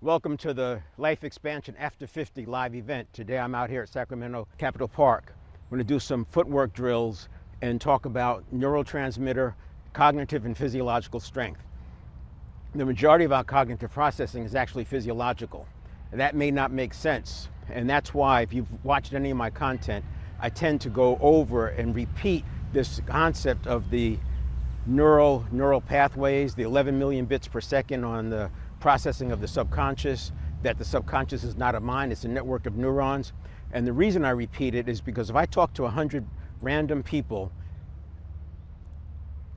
Welcome to the Life Expansion After 50 live event. Today I'm out here at Sacramento Capitol Park. I'm going to do some footwork drills and talk about neurotransmitter, cognitive and physiological strength. The majority of our cognitive processing is actually physiological. That may not make sense, and that's why if you've watched any of my content, I tend to go over and repeat this concept of the neural pathways, the 11 million bits per second on the processing of the subconscious, that the subconscious is not a mind, it's a network of neurons. And the reason I repeat it is because if I talk to 100 random people,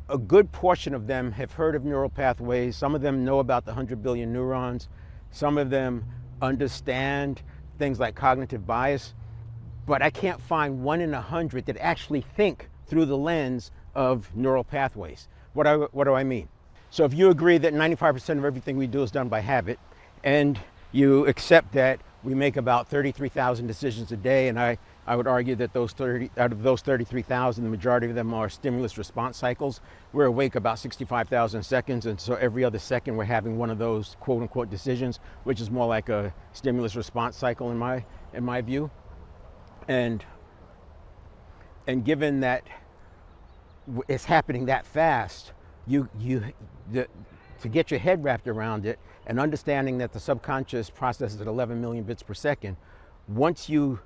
a good portion of them have heard of neural pathways. Some of them know about the 100 billion neurons. Some of them understand things like cognitive bias, but I can't find 1 in 100 that actually think through the lens of neural pathways. What do I mean? So if you agree that 95% of everything we do is done by habit, and you accept that we make about 33,000 decisions a day, and I would argue that out of those 33,000, the majority of them are stimulus response cycles. We're awake about 65,000 seconds, and so every other second we're having one of those quote unquote decisions, which is more like a stimulus response cycle in my view. And given that it's happening that fast, to get your head wrapped around it and understanding that the subconscious processes at 11 million bits per second, once you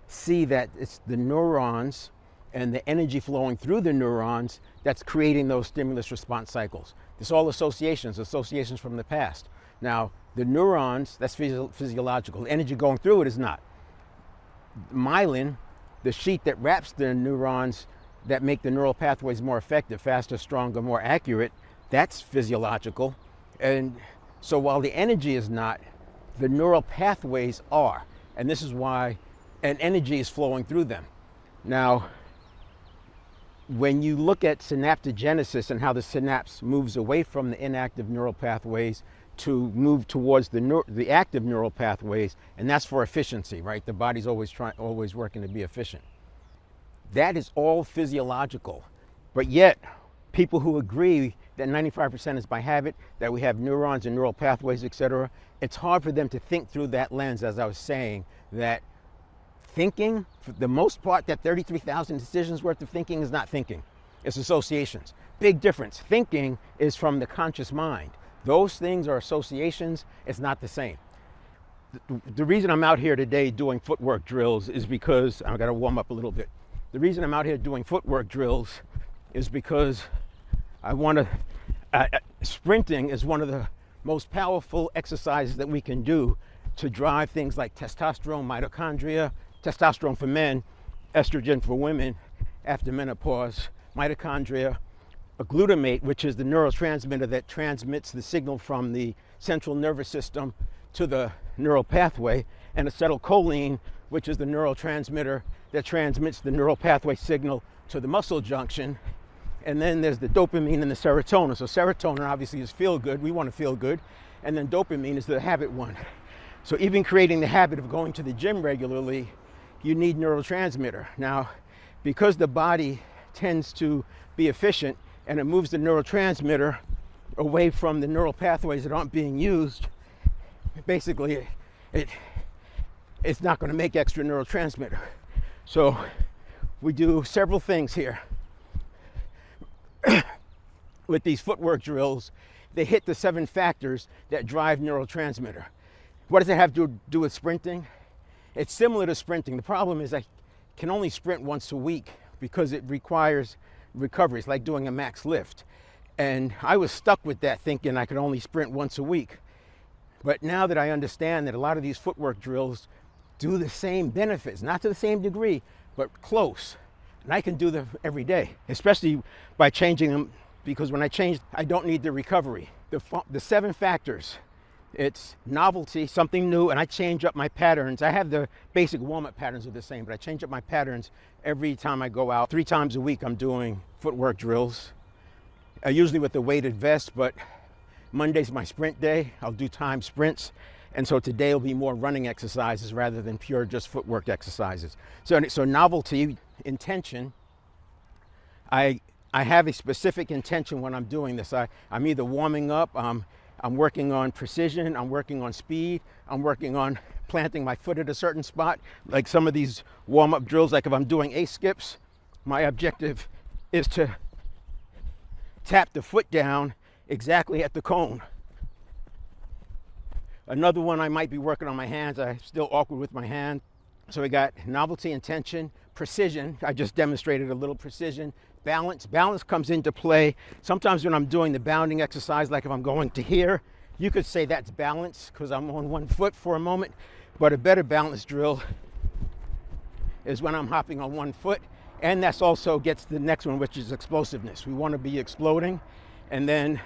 see that it's the neurons and the energy flowing through the neurons that's creating those stimulus response cycles. It's all associations from the past. Now, the neurons, that's physiological. The energy going through it is not. Myelin, the sheet that wraps the neurons that make the neural pathways more effective, faster, stronger, more accurate, that's physiological. And so while the energy is not, the neural pathways are. And this is why an energy is flowing through them. Now, when you look at synaptogenesis and how the synapse moves away from the inactive neural pathways to move towards the active neural pathways, and that's for efficiency, right? The body's always working to be efficient. That is all physiological, but yet people who agree that 95% is by habit, that we have neurons and neural pathways, etc., it's hard for them to think through that lens, as I was saying, that thinking, for the most part, that 33,000 decisions worth of thinking is not thinking. It's associations. Big difference. Thinking is from the conscious mind. Those things are associations. It's not the same. The reason I'm out here today doing footwork drills is because I've got to warm up a little bit. The reason I'm out here doing footwork drills is because sprinting is one of the most powerful exercises that we can do to drive things like testosterone, mitochondria, testosterone for men, estrogen for women after menopause, mitochondria, a glutamate, which is the neurotransmitter that transmits the signal from the central nervous system to the neural pathway, and acetylcholine, which is the neurotransmitter that transmits the neural pathway signal to the muscle junction. And then there's the dopamine and the serotonin. So serotonin obviously is feel good. We want to feel good. And then dopamine is the habit one. So even creating the habit of going to the gym regularly, you need neurotransmitter. Now, because the body tends to be efficient and it moves the neurotransmitter away from the neural pathways that aren't being used, basically it's not going to make extra neurotransmitter. So we do several things here. With these footwork drills, they hit the 7 factors that drive neurotransmitter. What does it have to do with sprinting? It's similar to sprinting. The problem is I can only sprint once a week because it requires recovery. It's like doing a max lift. And I was stuck with that, thinking I could only sprint once a week. But now that I understand that a lot of these footwork drills do the same benefits, not to the same degree, but close. And I can do them every day, especially by changing them, because when I change, I don't need the recovery. The 7 factors, it's novelty, something new, and I change up my patterns. I have the basic warm-up patterns are the same, but I change up my patterns every time I go out. 3 times a week I'm doing footwork drills, usually with a weighted vest, but Monday's my sprint day. I'll do timed sprints. And so today will be more running exercises rather than pure just footwork exercises. So novelty, intention, I have a specific intention when I'm doing this. I'm either warming up, I'm working on precision, I'm working on speed, I'm working on planting my foot at a certain spot. Like some of these warm-up drills, like if I'm doing ace skips, my objective is to tap the foot down exactly at the cone. Another one, I might be working on my hands. I'm still awkward with my hand. So we got novelty and tension, precision. I just demonstrated a little precision. Balance. Balance comes into play. Sometimes when I'm doing the bounding exercise, like if I'm going to here, you could say that's balance because I'm on one foot for a moment. But a better balance drill is when I'm hopping on one foot. And that's also gets the next one, which is explosiveness. We want to be exploding. And then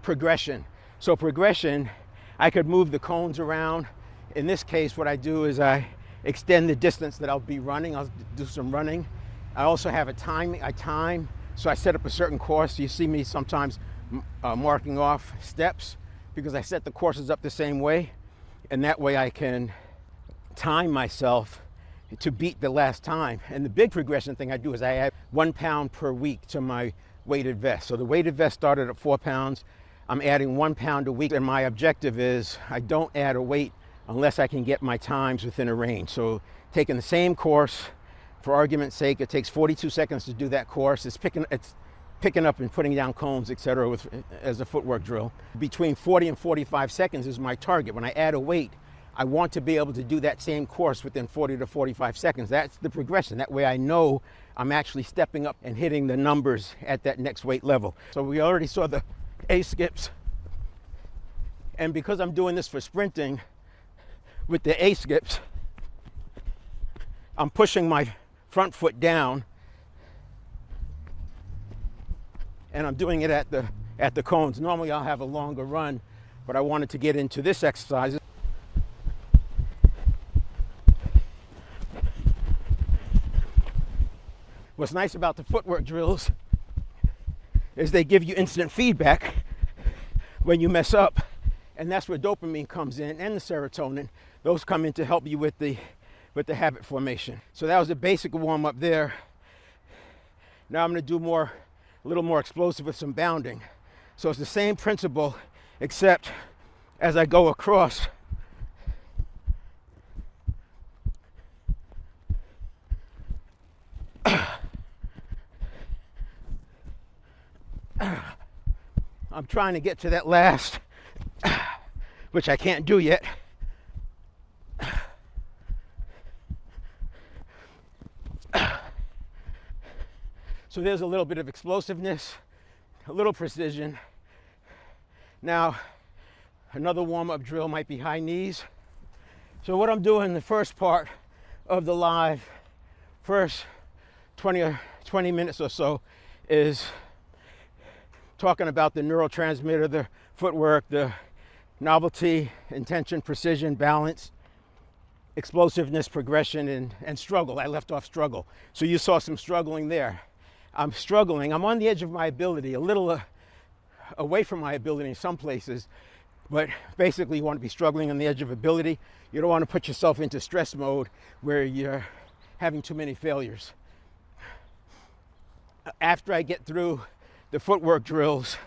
progression. So progression, I could move the cones around. In this case, what I do is I extend the distance that I'll be running. I'll do some running. I also have a time. So I set up a certain course. You see me sometimes marking off steps because I set the courses up the same way. And that way I can time myself to beat the last time. And the big progression thing I do is I add 1 pound per week to my weighted vest. So the weighted vest started at 4 pounds. I'm adding 1 pound a week. And my objective is I don't add a weight unless I can get my times within a range. So taking the same course, for argument's sake, it takes 42 seconds to do that course. It's picking up and putting down cones, etc., as a footwork drill. Between 40 and 45 seconds is my target. When I add a weight, I want to be able to do that same course within 40 to 45 seconds. That's the progression. That way I know I'm actually stepping up and hitting the numbers at that next weight level. So we already saw the A skips. And because I'm doing this for sprinting, with the A skips, I'm pushing my front foot down and I'm doing it at the cones. Normally I'll have a longer run, but I wanted to get into this exercise. What's nice about the footwork drills is they give you instant feedback when you mess up, and that's where dopamine comes in and the serotonin. Those come in to help you with the habit formation. So that was a basic warm up there. Now I'm going to do a little more explosive with some bounding. So it's the same principle, except as I go across, I'm trying to get to that last, which I can't do yet. So there's a little bit of explosiveness, a little precision. Now, another warm-up drill might be high knees. So what I'm doing in the first part of the live, first 20 minutes or so, is talking about the neurotransmitter, the footwork, the novelty, intention, precision, balance, explosiveness, progression, and struggle. I left off struggle. So you saw some struggling there. I'm struggling. I'm on the edge of my ability, a little away from my ability in some places, but basically you want to be struggling on the edge of ability. You don't want to put yourself into stress mode where you're having too many failures. After I get through the footwork drills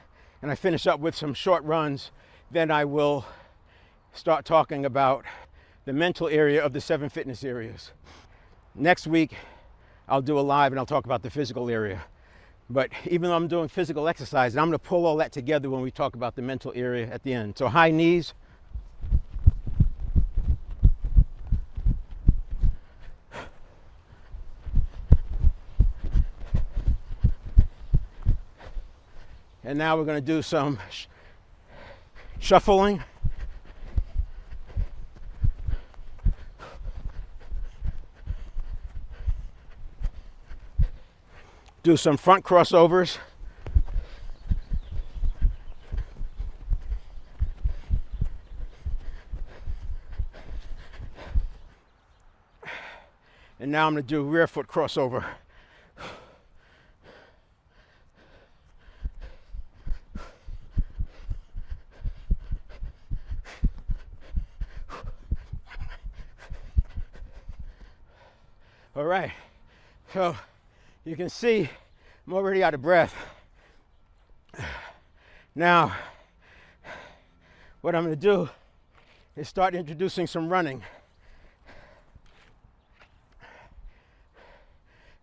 and I finish up with some short runs, then I will start talking about the mental area of the 7 fitness areas. Next week, I'll do a live and I'll talk about the physical area. But even though I'm doing physical exercise, I'm going to pull all that together when we talk about the mental area at the end. So high knees. And now we're going to do some shuffling. Do some front crossovers. And now I'm going to do rear foot crossover. All right, so you can see I'm already out of breath. Now, what I'm going to do is start introducing some running.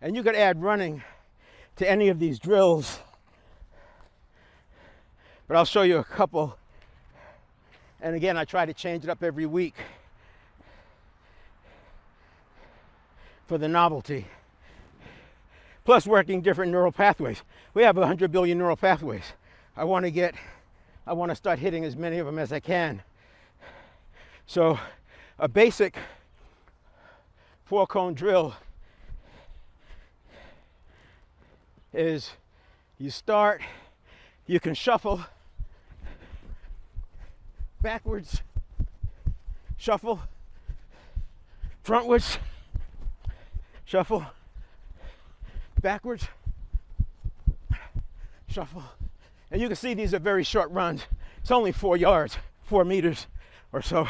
And you could add running to any of these drills, but I'll show you a couple. And again, I try to change it up every week for the novelty. Plus working different neural pathways. We have 100 billion neural pathways. I want to start hitting as many of them as I can. So a basic 4-cone drill is you start, you can shuffle backwards, shuffle, frontwards, shuffle, backwards, shuffle. And you can see these are very short runs. It's only 4 yards, 4 meters or so.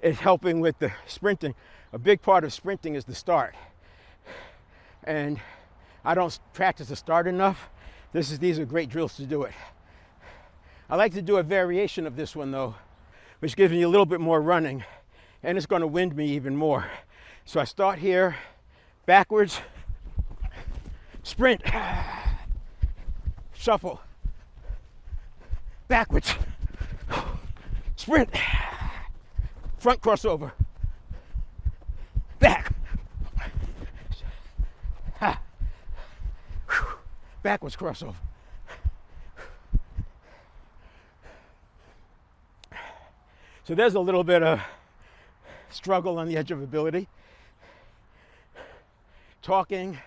It's helping with the sprinting. A big part of sprinting is the start. And I don't practice the start enough. These are great drills to do it. I like to do a variation of this one though, which gives me a little bit more running, and it's going to wind me even more. So I start here, backwards, sprint, shuffle, backwards, sprint, front crossover, back, backwards crossover. So there's a little bit of struggle on the edge of ability. Talking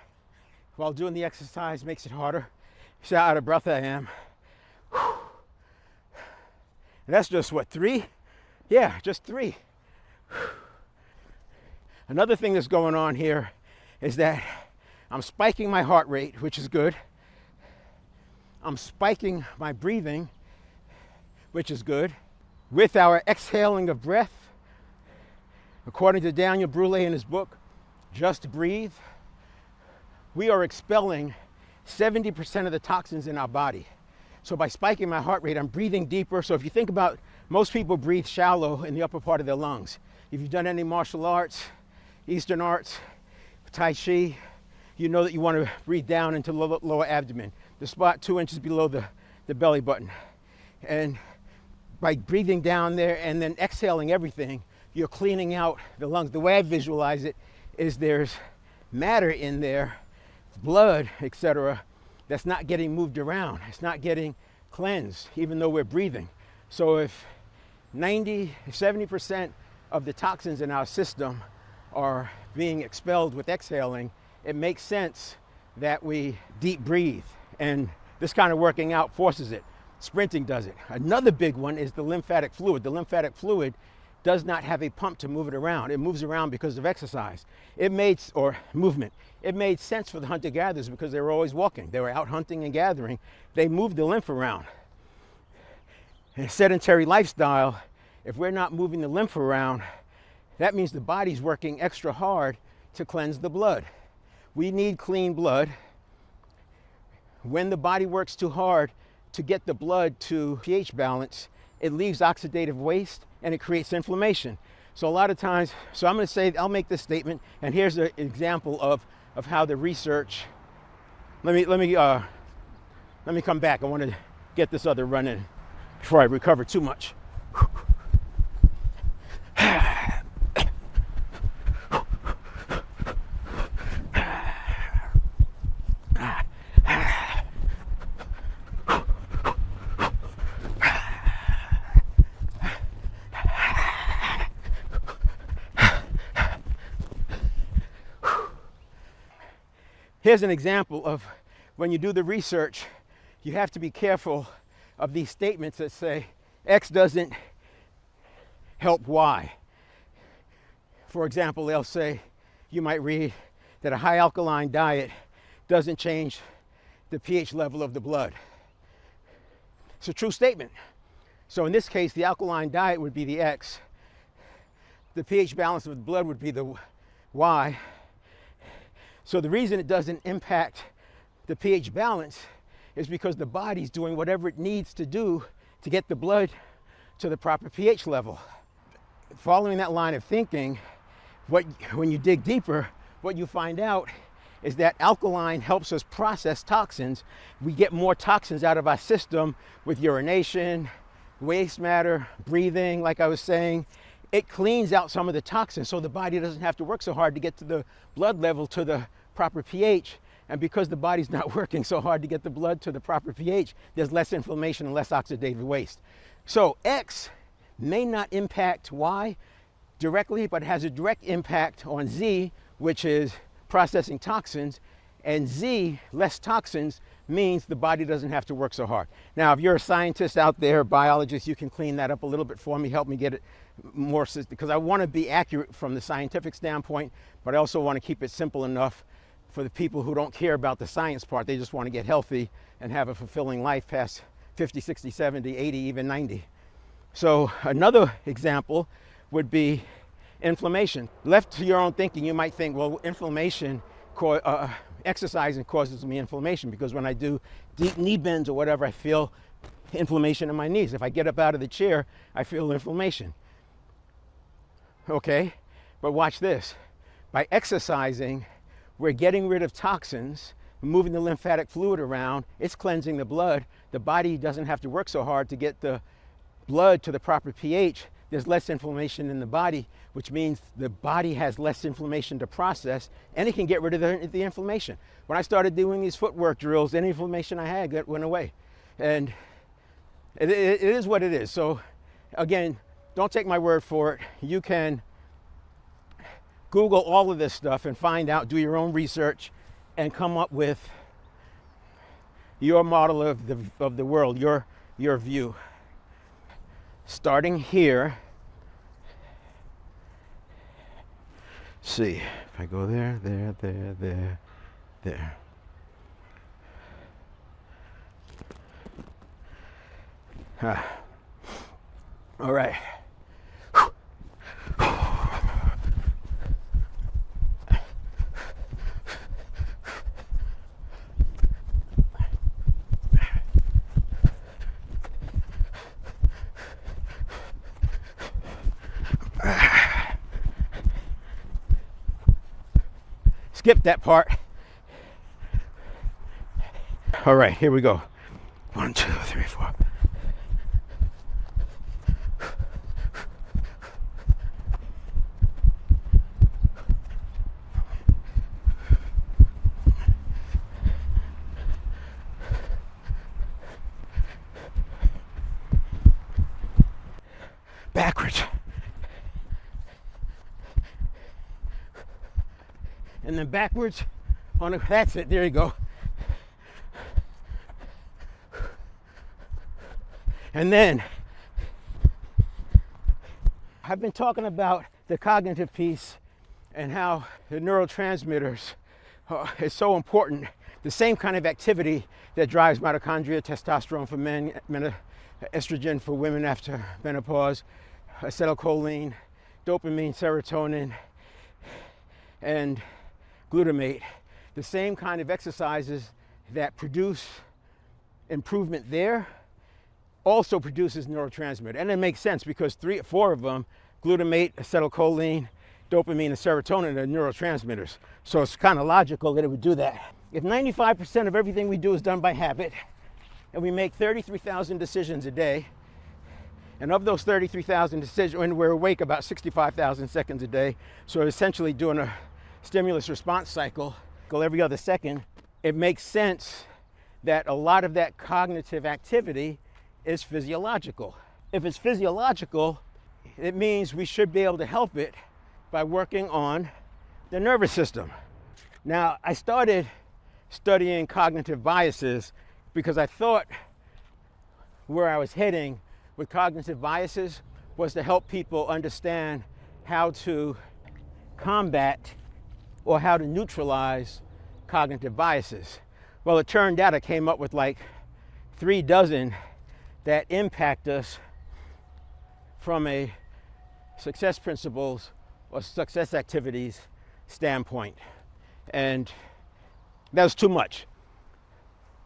while doing the exercise makes it harder. See how out of breath I am. And that's just what, 3? Yeah, just 3. Another thing that's going on here is that I'm spiking my heart rate, which is good. I'm spiking my breathing, which is good. With our exhaling of breath, according to Daniel Brule in his book, Just Breathe, we are expelling 70% of the toxins in our body. So by spiking my heart rate, I'm breathing deeper. So if you think about, most people breathe shallow in the upper part of their lungs. If you've done any martial arts, Eastern arts, Tai Chi, you know that you want to breathe down into the lower abdomen, the spot 2 inches below the belly button. And by breathing down there and then exhaling everything, you're cleaning out the lungs. The way I visualize it is there's matter in there, blood, etc., that's not getting moved around. It's not getting cleansed, even though we're breathing. So if 70% of the toxins in our system are being expelled with exhaling, it makes sense that we deep breathe. And this kind of working out forces it. Sprinting does it. Another big one is the lymphatic fluid. The lymphatic fluid does not have a pump to move it around. It moves around because of exercise. Or movement. It made sense for the hunter-gatherers because they were always walking. They were out hunting and gathering. They moved the lymph around. In a sedentary lifestyle, if we're not moving the lymph around, that means the body's working extra hard to cleanse the blood. We need clean blood. When the body works too hard to get the blood to pH balance, it leaves oxidative waste and it creates inflammation. So a lot of times, so I'm going to say, I'll make this statement, and here's an example of how the research. Let me come back. I want to get this other run in before I recover too much. Here's an example of when you do the research, you have to be careful of these statements that say X doesn't help Y. For example, they'll say, you might read that a high alkaline diet doesn't change the pH level of the blood. It's a true statement. So in this case, the alkaline diet would be the X. The pH balance of the blood would be the Y. So the reason it doesn't impact the pH balance is because the body's doing whatever it needs to do to get the blood to the proper pH level. Following that line of thinking, when you dig deeper, what you find out is that alkaline helps us process toxins. We get more toxins out of our system with urination, waste matter, breathing, like I was saying. It cleans out some of the toxins so the body doesn't have to work so hard to get to the blood level to the proper pH. And because the body's not working so hard to get the blood to the proper pH, there's less inflammation and less oxidative waste. So X may not impact Y directly, but has a direct impact on Z, which is processing toxins. And Z, less toxins, means the body doesn't have to work so hard. Now, if you're a scientist out there, biologist, you can clean that up a little bit for me, help me get it more, because I want to be accurate from the scientific standpoint, but I also want to keep it simple enough for the people who don't care about the science part. They just want to get healthy and have a fulfilling life past 50, 60, 70, 80, even 90. So another example would be inflammation. Left to your own thinking, you might think, well, exercising causes me inflammation, because when I do deep knee bends or whatever, I feel inflammation in my knees. If I get up out of the chair, I feel inflammation. Okay, but watch this. By exercising, we're getting rid of toxins, moving the lymphatic fluid around, it's cleansing the blood. The body doesn't have to work so hard to get the blood to the proper pH. There's less inflammation in the body, which means the body has less inflammation to process, and it can get rid of the inflammation. When I started doing these footwork drills, any inflammation I had went away. And it is what it is. So again, don't take my word for it. You can Google all of this stuff and find out, do your own research, and come up with your model of the world, your view. Starting here, see, if I go there, there. All right. Skip that part. All right, here we go. 1, 2, 3, 4. Backwards. And then backwards on that's it, there you go. And then I've been talking about the cognitive piece and how the neurotransmitters is so important. The same kind of activity that drives mitochondria, testosterone for men, estrogen for women after menopause, acetylcholine, dopamine, serotonin, and glutamate. The same kind of exercises that produce improvement there also produces neurotransmitter. And it makes sense because 3 or 4 of them, glutamate, acetylcholine, dopamine, and serotonin, are neurotransmitters. So it's kind of logical that it would do that. If 95% of everything we do is done by habit, and we make 33,000 decisions a day, and of those 33,000 decisions, and we're awake about 65,000 seconds a day, so essentially doing a stimulus response cycle every other second, it makes sense that a lot of that cognitive activity is physiological. If it's physiological, it means we should be able to help it by working on the nervous system. Now, I started studying cognitive biases because I thought where I was heading with cognitive biases was to help people understand how to combat or how to neutralize cognitive biases. Well, it turned out I came up with like 3 dozen that impact us from a success principles or success activities standpoint. And that was too much.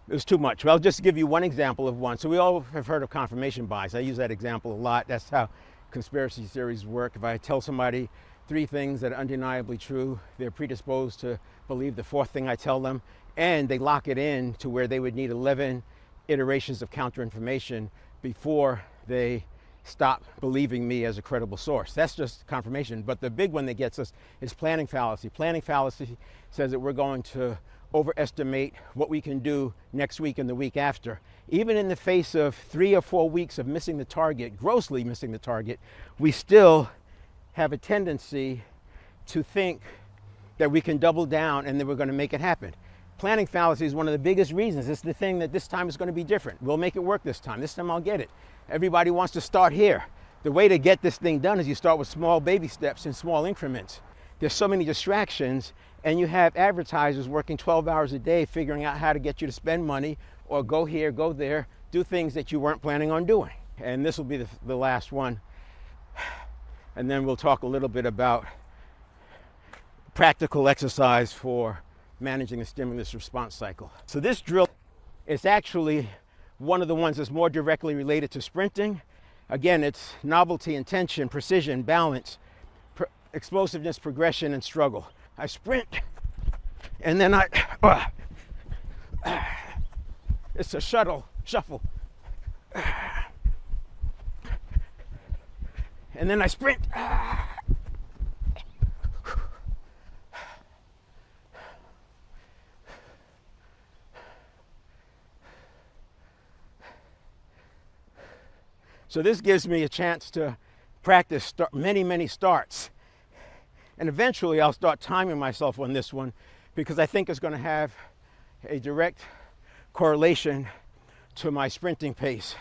it was too much. Well, I'll just give you one example of one. So we all have heard of confirmation bias. I use that example a lot. That's how conspiracy theories work. If I tell somebody 3 things that are undeniably true, they're predisposed to believe the 4th thing I tell them, and they lock it in to where they would need 11 iterations of counter information before they stop believing me as a credible source. That's just confirmation. But the big one that gets us is planning fallacy. Planning fallacy says that we're going to overestimate what we can do next week and the week after. Even in the face of 3 or 4 weeks of missing the target, grossly missing the target, we still have a tendency to think that we can double down and that we're going to make it happen. Planning fallacy is one of the biggest reasons. It's the thing that this time is going to be different. We'll make it work this time. This time I'll get it. Everybody wants to start here. The way to get this thing done is you start with small baby steps in small increments. There's so many distractions, and you have advertisers working 12 hours a day figuring out how to get you to spend money or go here, go there, do things that you weren't planning on doing. And this will be the last one. And then we'll talk a little bit about practical exercise for managing the stimulus response cycle. So this drill is actually one of the ones that's more directly related to sprinting. Again, it's novelty, intention, precision, balance, explosiveness, progression, and struggle. I sprint, and then it's a shuffle. And then I sprint. So this gives me a chance to practice many starts. And eventually I'll start timing myself on this one because I think it's going to have a direct correlation to my sprinting pace.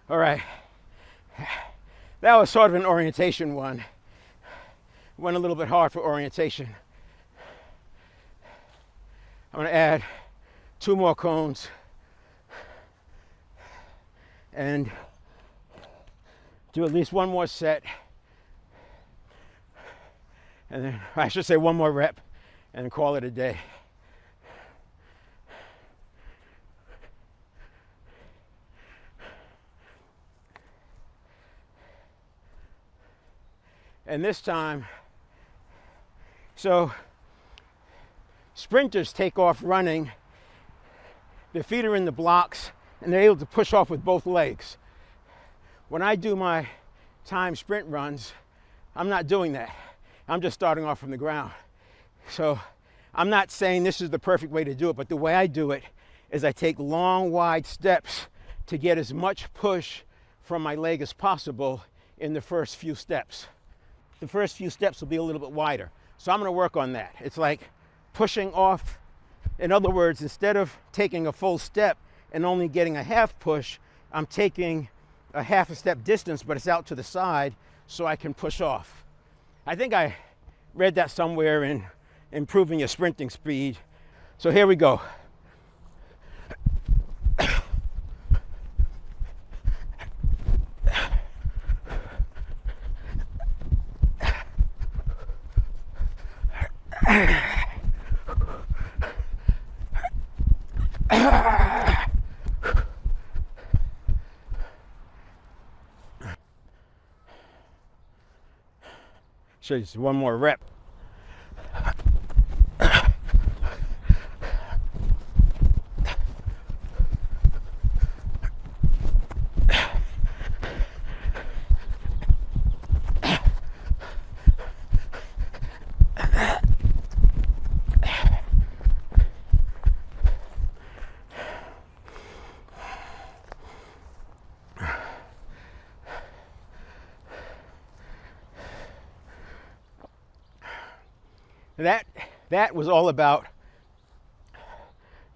All right, that was sort of an orientation one. Went a little bit hard for orientation. I'm going to add 2 more cones and do at least 1 more set, and then I should say 1 more rep and call it a day. And this time, so sprinters take off running, their feet are in the blocks, and they're able to push off with both legs. When I do my time sprint runs, I'm not doing that. I'm just starting off from the ground. So I'm not saying this is the perfect way to do it, but the way I do it is I take long, wide steps to get as much push from my leg as possible in the first few steps. The first few steps will be a little bit wider. So I'm going to work on that. It's like pushing off. In other words, instead of taking a full step and only getting a half push, I'm taking a half a step distance, but it's out to the side so I can push off. I think I read that somewhere in Improving Your Sprinting Speed. So here we go. So just 1 more rep. That was all about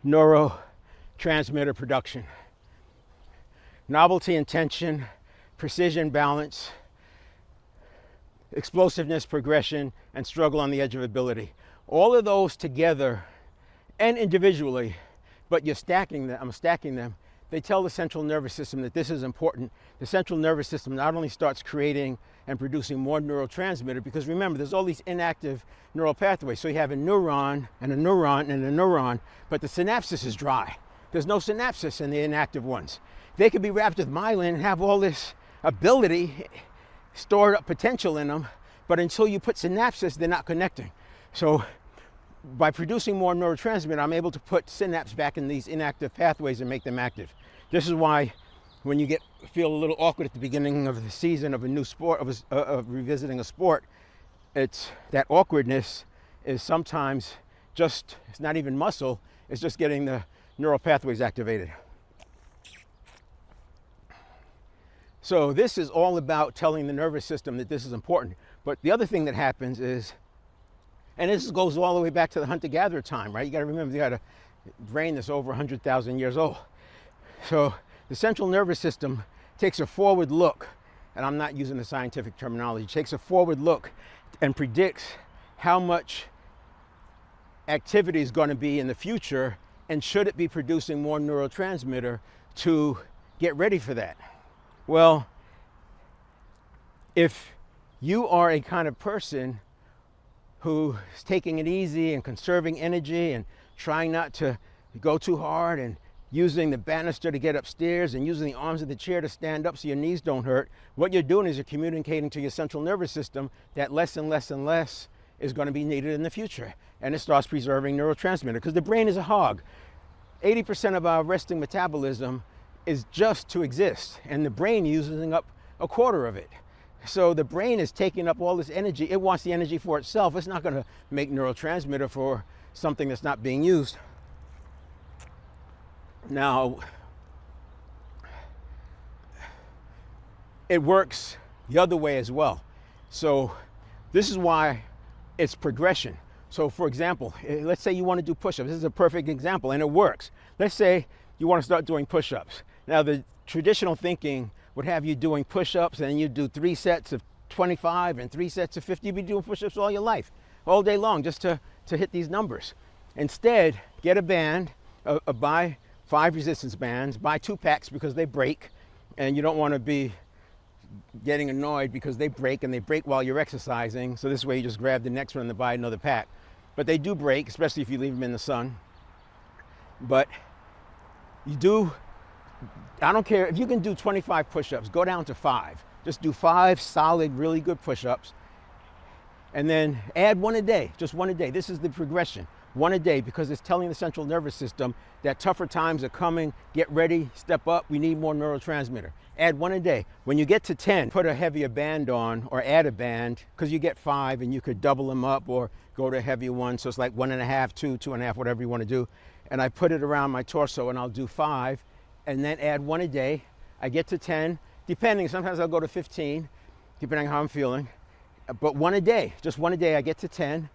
neurotransmitter production. Novelty, intention, precision, balance, explosiveness, progression, and struggle on the edge of ability. All of those together and individually, but you're stacking them, I'm stacking them, they tell the central nervous system that this is important. The central nervous system not only starts creating and producing more neurotransmitter, because remember, there's all these inactive neural pathways. So you have a neuron and a neuron and a neuron, but the synapse is dry. There's no synapses in the inactive ones. They could be wrapped with myelin and have all this ability, stored up potential in them, but until you put synapses, they're not connecting. So by producing more neurotransmitter, I'm able to put synapse back in these inactive pathways and make them active. This is why when you feel a little awkward at the beginning of the season of a new sport, of revisiting a sport, it's that awkwardness is sometimes just, it's not even muscle, it's just getting the neural pathways activated. So this is all about telling the nervous system that this is important. But the other thing that happens is, and this goes all the way back to the hunter-gatherer time, right? You got to remember, you got a brain that's over 100,000 years old. So the central nervous system takes a forward look, and I'm not using the scientific terminology, takes a forward look and predicts how much activity is going to be in the future, and should it be producing more neurotransmitter to get ready for that. Well, if you are a kind of person who's taking it easy and conserving energy and trying not to go too hard and using the banister to get upstairs and using the arms of the chair to stand up so your knees don't hurt, what you're doing is you're communicating to your central nervous system that less and less and less is going to be needed in the future. And it starts preserving neurotransmitter, because the brain is a hog. 80% of our resting metabolism is just to exist, and the brain using up a quarter of it. So the brain is taking up all this energy. It wants the energy for itself. It's not going to make neurotransmitter for something that's not being used. Now, it works the other way as well. So this is why it's progression. So for example, let's say you want to do push-ups. This is a perfect example, and it works. Let's say you want to start doing push-ups. Now, the traditional thinking would have you doing push-ups, and you do 3 sets of 25 and 3 sets of 50. You'd be doing push-ups all your life, all day long, just to hit these numbers. Instead, get a band, buy 5 resistance bands, buy 2 packs because they break, and you don't want to be getting annoyed because they break, and they break while you're exercising. So this way you just grab the next one and buy another pack. But they do break, especially if you leave them in the sun. But I don't care if you can do 25 push-ups, go down to 5. Just do 5 solid, really good push-ups, and then add 1 a day, just 1 a day. This is the progression, 1 a day, because it's telling the central nervous system that tougher times are coming. Get ready, step up, we need more neurotransmitter. Add 1 a day. When you get to 10, put a heavier band on, or add a band, because you get 5 and you could double them up or go to a heavier one. So it's like 1.5, 2, 2.5, whatever you want to do. And I put it around my torso, and I'll do 5, and then add 1 a day. I get to 10, depending, sometimes I'll go to 15, depending on how I'm feeling. But 1 a day, just 1 a day, I get to 10.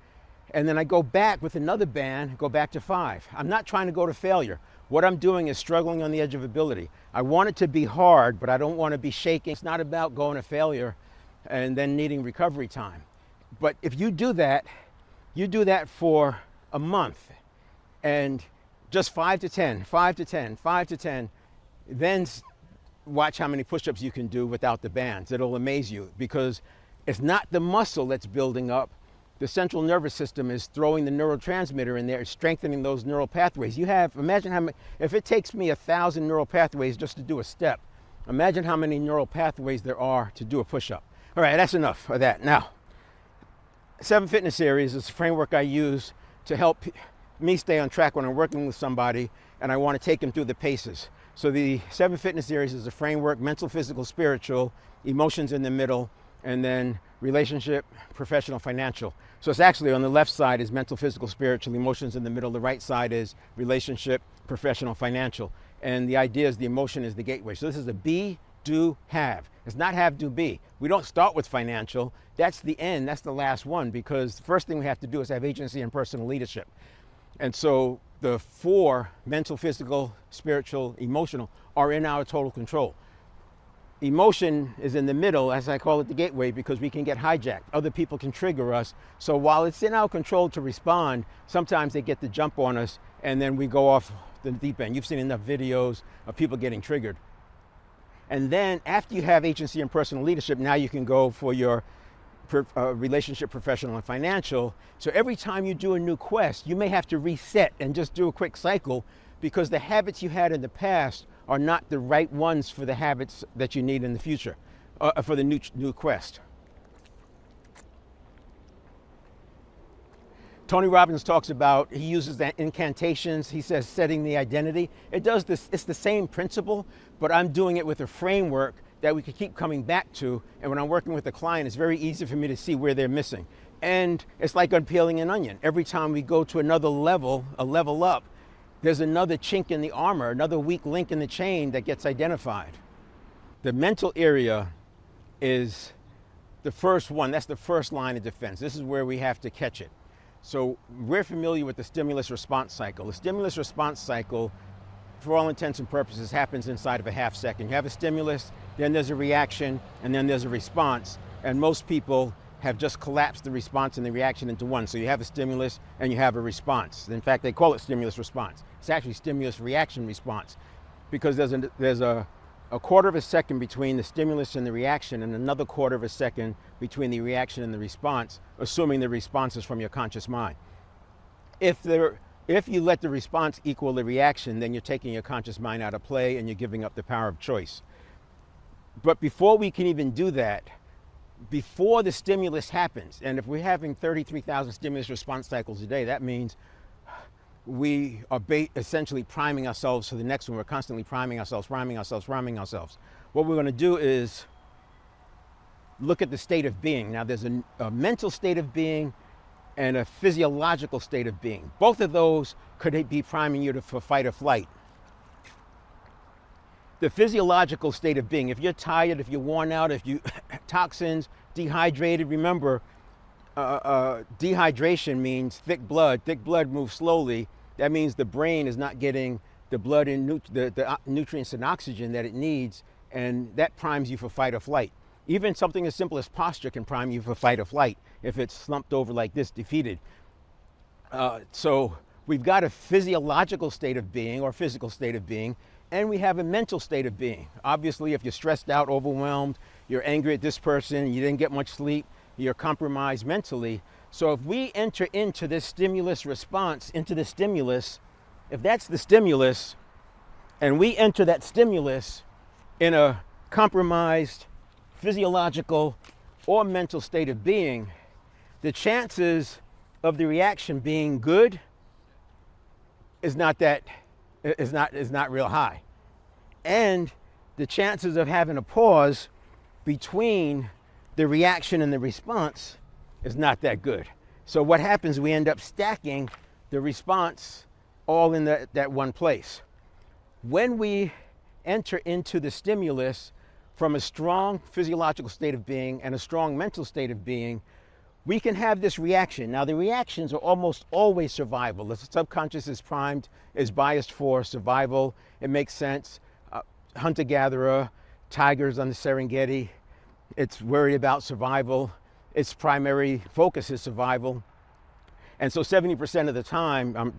And then I go back with another band, go back to 5. I'm not trying to go to failure. What I'm doing is struggling on the edge of ability. I want it to be hard, but I don't want to be shaking. It's not about going to failure and then needing recovery time. But if you do that for a month, and just 5 to 10, 5 to 10, 5 to 10, then watch how many push-ups you can do without the bands. It'll amaze you, because it's not the muscle that's building up. The central nervous system is throwing the neurotransmitter in there, it's strengthening those neural pathways. Imagine how many, if it takes me 1,000 neural pathways just to do a step, imagine how many neural pathways there are to do a push-up. All right, that's enough of that. Now, 7 Fitness Series is a framework I use to help me stay on track when I'm working with somebody and I want to take them through the paces. So the 7 Fitness Series is a framework: mental, physical, spiritual, emotions in the middle, and then relationship, professional, financial. So it's actually on the left side is mental, physical, spiritual, emotions in the middle. The right side is relationship, professional, financial. And the idea is the emotion is the gateway. So this is a be, do, have. It's not have, do, be. We don't start with financial. That's the end. That's the last one, because the first thing we have to do is have agency and personal leadership. And so the 4, mental, physical, spiritual, emotional, are in our total control. Emotion is in the middle, as I call it, the gateway, because we can get hijacked. Other people can trigger us. So while it's in our control to respond, sometimes they get the jump on us and then we go off the deep end. You've seen enough videos of people getting triggered. And then after you have agency and personal leadership, now you can go for your relationship, professional, and financial. So every time you do a new quest, you may have to reset and just do a quick cycle, because the habits you had in the past are not the right ones for the habits that you need in the future, for the new quest. Tony Robbins talks about, he uses that incantations, he says setting the identity. It does this, it's the same principle, but I'm doing it with a framework that we can keep coming back to. And when I'm working with a client, it's very easy for me to see where they're missing. And it's like unpeeling an onion. Every time we go to another level, a level up, there's another chink in the armor, another weak link in the chain that gets identified. The mental area is the first one. That's the first line of defense. This is where we have to catch it. So we're familiar with the stimulus response cycle. The stimulus response cycle, for all intents and purposes, happens inside of a half second. You have a stimulus, then there's a reaction, and then there's a response. And most people have just collapsed the response and the reaction into one. So you have a stimulus and you have a response. In fact, they call it stimulus response. It's actually stimulus reaction response, because there's a quarter of a second between the stimulus and the reaction, and another quarter of a second between the reaction and the response, assuming the response is from your conscious mind. If you let the response equal the reaction, then you're taking your conscious mind out of play and you're giving up the power of choice. But before we can even do that, before the stimulus happens, and if we're having 33,000 stimulus response cycles a day, that means we are essentially priming ourselves for the next one. We're constantly priming ourselves. What we're going to do is look at the state of being. Now, there's a mental state of being and a physiological state of being. Both of those could be priming you for fight or flight. The physiological state of being, if you're tired, if you're worn out, if you toxins, dehydrated, remember, dehydration means thick blood. Thick blood moves slowly. That means the brain is not getting the blood and the nutrients and oxygen that it needs, and that primes you for fight or flight. Even something as simple as posture can prime you for fight or flight if it's slumped over like this, defeated. So we've got a physiological state of being or physical state of being, and we have a mental state of being. Obviously, if you're stressed out, overwhelmed, you're angry at this person, you didn't get much sleep, you're compromised mentally. So if we enter into this stimulus response, into the stimulus, if that's the stimulus, and we enter that stimulus in a compromised physiological or mental state of being, the chances of the reaction being good is not real high. And the chances of having a pause between the reaction and the response is not that good. So what happens, we end up stacking the response all in that one place. When we enter into the stimulus from a strong physiological state of being and a strong mental state of being, we can have this reaction. Now, the reactions are almost always survival. The subconscious is primed, is biased for survival. It makes sense. Hunter-gatherer, tigers on the Serengeti, it's worried about survival. Its primary focus is survival. And so 70% of the time, I'm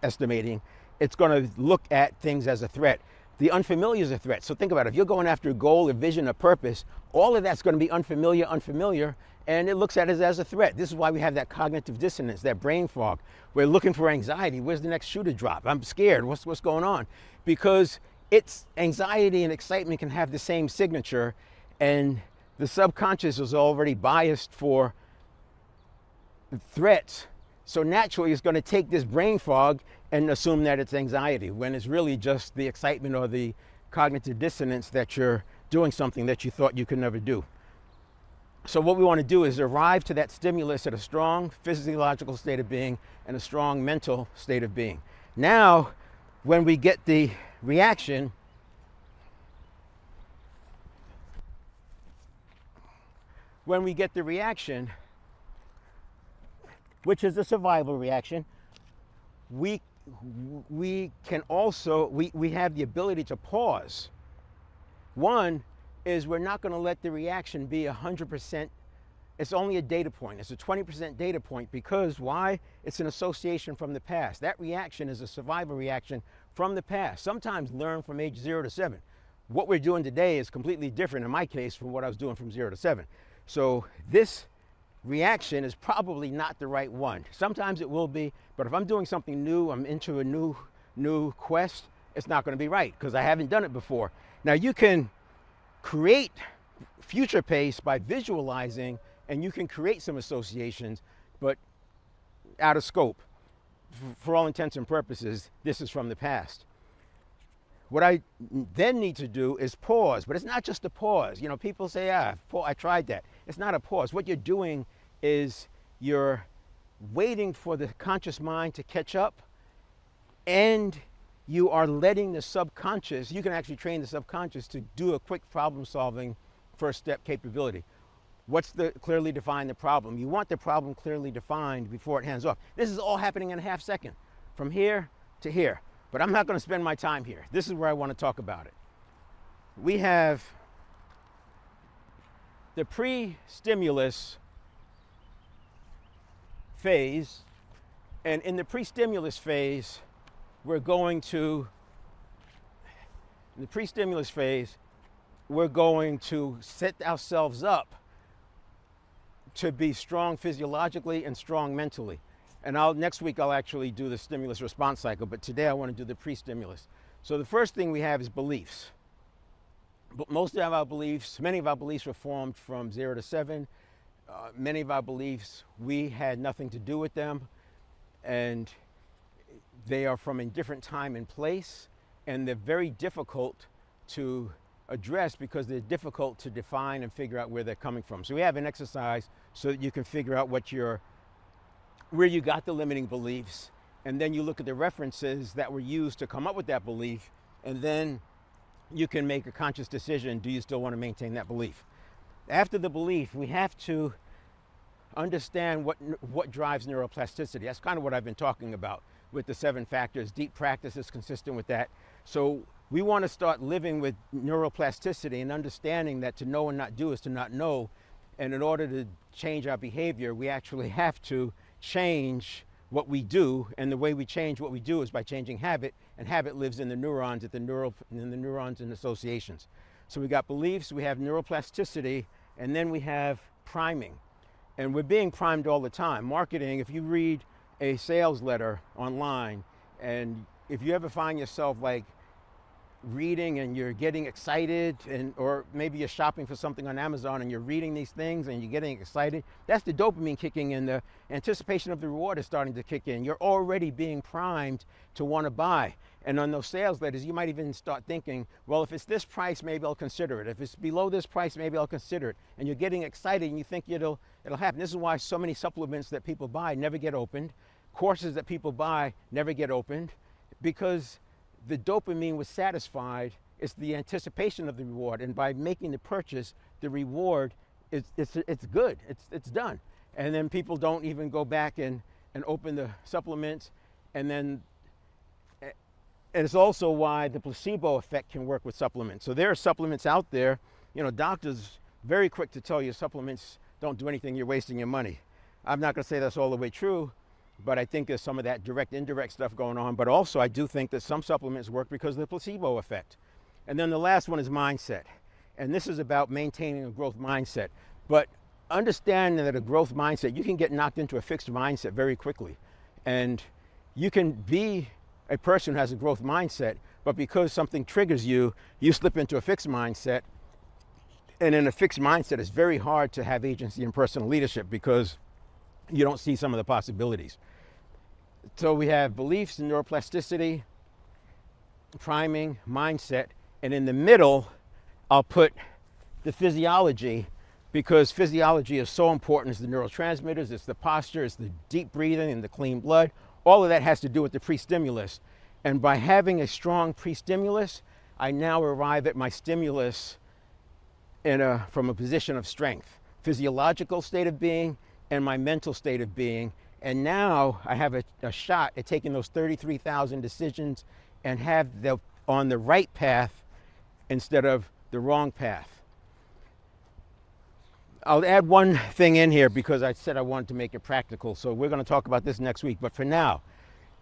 estimating, it's going to look at things as a threat. The unfamiliar is a threat. So think about it. If you're going after a goal, a vision, a purpose, all of that's going to be unfamiliar, and it looks at it as a threat. This is why we have that cognitive dissonance, that brain fog. We're looking for anxiety. Where's the next shoe to drop? I'm scared. What's going on? Because it's anxiety and excitement can have the same signature, and the subconscious is already biased for threats. So naturally, it's going to take this brain fog and assume that it's anxiety, when it's really just the excitement or the cognitive dissonance that you're doing something that you thought you could never do. So what we want to do is arrive to that stimulus at a strong physiological state of being and a strong mental state of being. Now, when we get the reaction, which is a survival reaction, we can also, we have the ability to pause. One, is we're not going to let the reaction be 100%. It's only a data point. It's a 20% data point because why? It's an association from the past. That reaction is a survival reaction from the past, sometimes learned from age 0 to 7. What we're doing today is completely different in my case from what I was doing from 0 to 7. So this reaction is probably not the right one. Sometimes it will be, but if I'm doing something new, I'm into a new quest, it's not going to be right because I haven't done it before. Now you can create future pace by visualizing, and you can create some associations, but out of scope. For all intents and purposes, this is from the past. What I then need to do is pause, but it's not just a pause. You know, people say, I tried that. It's not a pause. What you're doing is you're waiting for the conscious mind to catch up, and you are letting the subconscious, you can actually train the subconscious to do a quick problem solving first step capability. What's the clearly define the problem? You want the problem clearly defined before it hands off. This is all happening in a half second, from here to here. But I'm not going to spend my time here. This is where I want to talk about it. We have the pre-stimulus phase, and in the pre-stimulus phase, we're going to set ourselves up to be strong physiologically and strong mentally. And next week I'll actually do the stimulus response cycle, but today I want to do the pre-stimulus. So the first thing we have is beliefs. But many of our beliefs were formed from 0 to 7. Many of our beliefs, we had nothing to do with them, and they are from a different time and place, and they're very difficult to address because they're difficult to define and figure out where they're coming from. So we have an exercise so that you can figure out where you got the limiting beliefs, and then you look at the references that were used to come up with that belief, and then you can make a conscious decision, do you still want to maintain that belief? After the belief, we have to understand what drives neuroplasticity. That's kind of what I've been talking about with the 7 factors. Deep practice is consistent with that. So we want to start living with neuroplasticity and understanding that to know and not do is to not know. And in order to change our behavior, we actually have to change what we do, and the way we change what we do is by changing habit, and habit lives in the neurons, in the neurons and associations. So we got beliefs, we have neuroplasticity, and then we have priming. And we're being primed all the time. Marketing, if you read a sales letter online, and if you ever find yourself like reading and you're getting excited, or maybe you're shopping for something on Amazon and you're reading these things and you're getting excited, that's the dopamine kicking in. The anticipation of the reward is starting to kick in. You're already being primed to want to buy. And on those sales letters, you might even start thinking, well, if it's this price, maybe I'll consider it. If it's below this price, maybe I'll consider it. And you're getting excited and you think it'll happen. This is why so many supplements that people buy never get opened. Courses that people buy never get opened, because the dopamine was satisfied. It's the anticipation of the reward, and by making the purchase, the reward it's good. It's done. And then people don't even go back and open the supplements, and it's also why the placebo effect can work with supplements. So there are supplements out there. You know, doctors very quick to tell you supplements don't do anything. You're wasting your money. I'm not going to say that's all the way true, but I think there's some of that direct, indirect stuff going on. But also I do think that some supplements work because of the placebo effect. And then the last one is mindset. And this is about maintaining a growth mindset. But understand that a growth mindset, you can get knocked into a fixed mindset very quickly. And you can be a person who has a growth mindset, but because something triggers you, you slip into a fixed mindset. And in a fixed mindset, it's very hard to have agency and personal leadership because you don't see some of the possibilities. So we have beliefs, neuroplasticity, priming, mindset, and in the middle, I'll put the physiology, because physiology is so important. It's the neurotransmitters, it's the posture, it's the deep breathing and the clean blood. All of that has to do with the pre-stimulus. And by having a strong pre-stimulus, I now arrive at my stimulus from a position of strength, physiological state of being and my mental state of being. And now I have a shot at taking those 33,000 decisions and have them on the right path instead of the wrong path. I'll add one thing in here because I said I wanted to make it practical. So we're going to talk about this next week. But for now,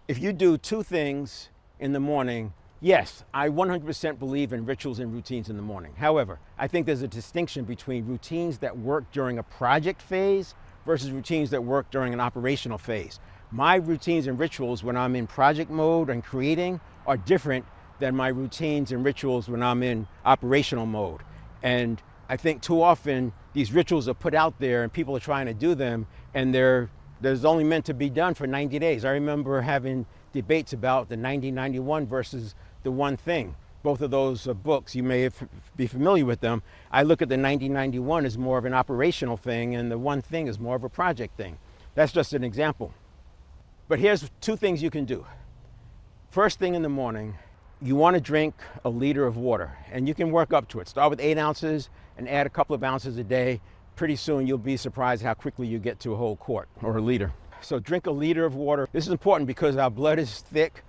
if you do two things in the morning, yes, I 100% believe in rituals and routines in the morning. However, I think there's a distinction between routines that work during a project phase versus routines that work during an operational phase. My routines and rituals when I'm in project mode and creating are different than my routines and rituals when I'm in operational mode. And I think too often these rituals are put out there and people are trying to do them, and there's only meant to be done for 90 days. I remember having debates about the 90-91 versus the one thing. Both of those books, you may be familiar with them. I look at the 90-91 as more of an operational thing, and the one thing is more of a project thing. That's just an example. But here's two things you can do. First thing in the morning, you want to drink a liter of water, and you can work up to it. Start with 8 ounces and add a couple of ounces a day. Pretty soon you'll be surprised how quickly you get to a whole quart or a liter. So drink a liter of water. This is important because our blood is thick.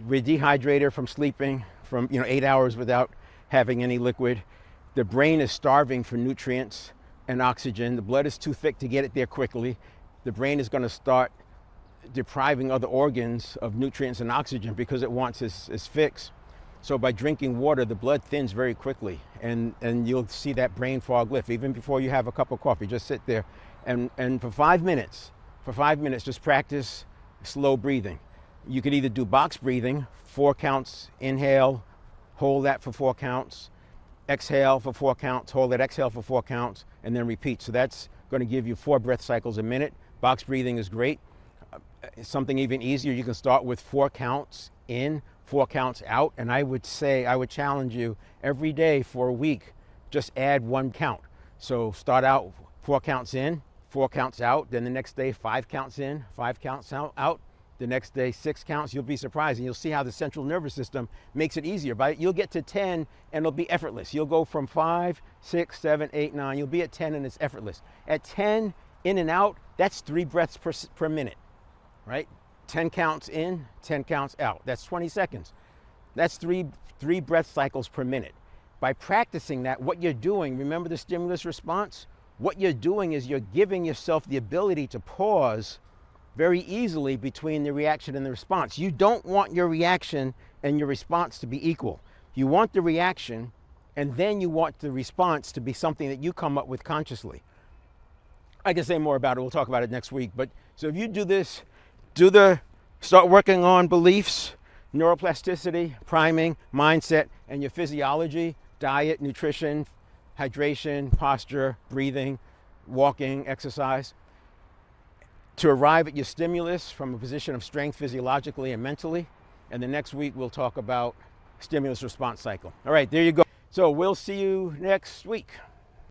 We're dehydrated from sleeping from 8 hours without having any liquid. The brain is starving for nutrients and oxygen. The blood is too thick to get it there quickly. The brain is going to start depriving other organs of nutrients and oxygen because it wants its fix. So by drinking water, the blood thins very quickly, and you'll see that brain fog lift even before you have a cup of coffee. Just sit there and for 5 minutes, just practice slow breathing. You could either do box breathing, 4 counts, inhale, hold that for 4 counts, exhale for 4 counts, hold that, exhale for 4 counts, and then repeat. So that's going to give you 4 breath cycles a minute. Box breathing is great. Something even easier, you can start with 4 counts in, 4 counts out, and I would challenge you every day for a week, just add 1 count. So start out 4 counts in, 4 counts out, then the next day 5 counts in, 5 counts out, the next day 6 counts. You'll be surprised, and you'll see how the central nervous system makes it easier. You'll get to 10 and it'll be effortless. You'll go from 5, 6, 7, 8, 9, you'll be at 10 and it's effortless. At 10, in and out, that's 3 breaths per minute, right? 10 counts in, 10 counts out. That's 20 seconds. That's three breath cycles per minute. By practicing that, what you're doing, remember the stimulus response? What you're doing is you're giving yourself the ability to pause very easily between the reaction and the response. You don't want your reaction and your response to be equal. You want the reaction, and then you want the response to be something that you come up with consciously. I can say more about it. We'll talk about it next week. But so if you do this, start working on beliefs, neuroplasticity, priming, mindset, and your physiology, diet, nutrition, hydration, posture, breathing, walking, exercise, to arrive at your stimulus from a position of strength physiologically and mentally. And the next week we'll talk about stimulus response cycle. All right, there you go. So we'll see you next week.